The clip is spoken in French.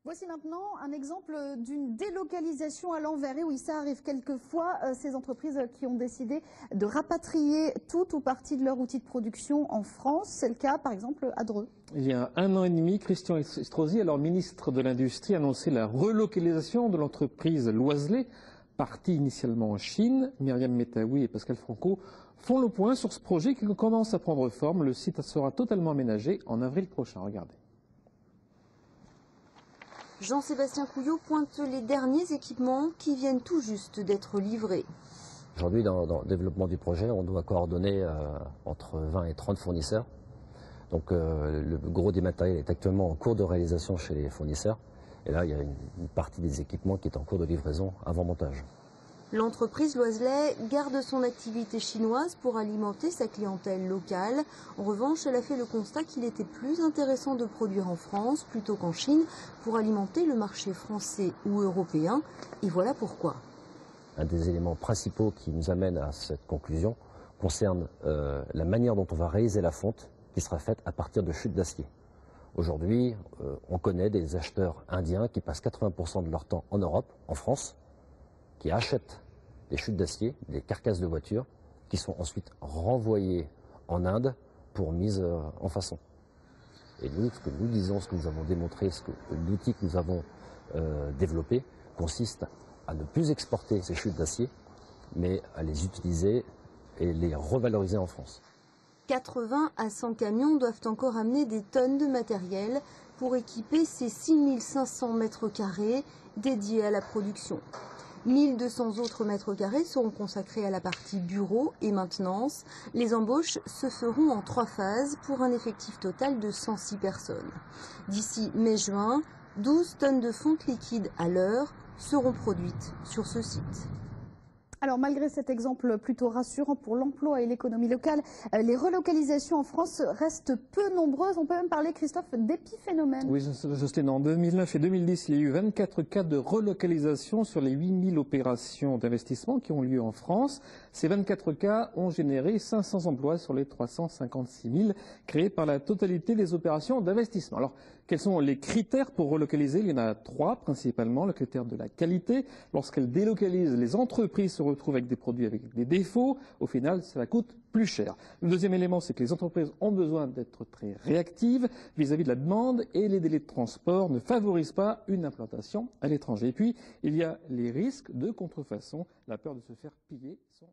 Voici maintenant un exemple d'une délocalisation à l'envers. Et oui, ça arrive quelquefois, ces entreprises qui ont décidé de rapatrier tout ou partie de leur outil de production en France. C'est le cas, par exemple, à Dreux. Il y a 1 an et demi, Christian Estrosi, alors ministre de l'Industrie, a annoncé la relocalisation de l'entreprise Loiselet, partie initialement en Chine. Myriam Metaoui et Pascal Franco font le point sur ce projet qui commence à prendre forme. Le site sera totalement aménagé en avril prochain. Regardez. Jean-Sébastien Couillot pointe les derniers équipements qui viennent tout juste d'être livrés. Aujourd'hui, dans le développement du projet, on doit coordonner entre 20 et 30 fournisseurs. Donc le gros des matériels est actuellement en cours de réalisation chez les fournisseurs. Et là, il y a une partie des équipements qui est en cours de livraison avant montage. L'entreprise Loiselet garde son activité chinoise pour alimenter sa clientèle locale. En revanche, elle a fait le constat qu'il était plus intéressant de produire en France plutôt qu'en Chine pour alimenter le marché français ou européen. Et voilà pourquoi. Un des éléments principaux qui nous amène à cette conclusion concerne la manière dont on va réaliser la fonte qui sera faite à partir de chutes d'acier. Aujourd'hui, on connaît des acheteurs indiens qui passent 80% de leur temps en Europe, en France, qui achètent des chutes d'acier, des carcasses de voitures, qui sont ensuite renvoyées en Inde pour mise en façon. Et nous, ce que nous disons, ce que nous avons démontré, l'outil que nous avons développé, consiste à ne plus exporter ces chutes d'acier, mais à les utiliser et les revaloriser en France. 80 à 100 camions doivent encore amener des tonnes de matériel pour équiper ces 6500 mètres carrés dédiés à la production. 1200 autres mètres carrés seront consacrés à la partie bureau et maintenance. Les embauches se feront en 3 phases pour un effectif total de 106 personnes. D'ici mai-juin, 12 tonnes de fonte liquide à l'heure seront produites sur ce site. Alors malgré cet exemple plutôt rassurant pour l'emploi et l'économie locale, les relocalisations en France restent peu nombreuses. On peut même parler, Christophe, d'épiphénomène. Oui, Jocelyne, en 2009 et 2010, il y a eu 24 cas de relocalisation sur les 8000 opérations d'investissement qui ont lieu en France. Ces 24 cas ont généré 500 emplois sur les 356 000 créés par la totalité des opérations d'investissement. Alors, quels sont les critères pour relocaliser? Il y en a 3 principalement. Le critère de la qualité. Lorsqu'elles délocalisent, les entreprises se retrouvent avec des produits avec des défauts. Au final, cela coûte plus cher. Le deuxième élément, c'est que les entreprises ont besoin d'être très réactives vis-à-vis de la demande et les délais de transport ne favorisent pas une implantation à l'étranger. Et puis, il y a les risques de contrefaçon, la peur de se faire piller son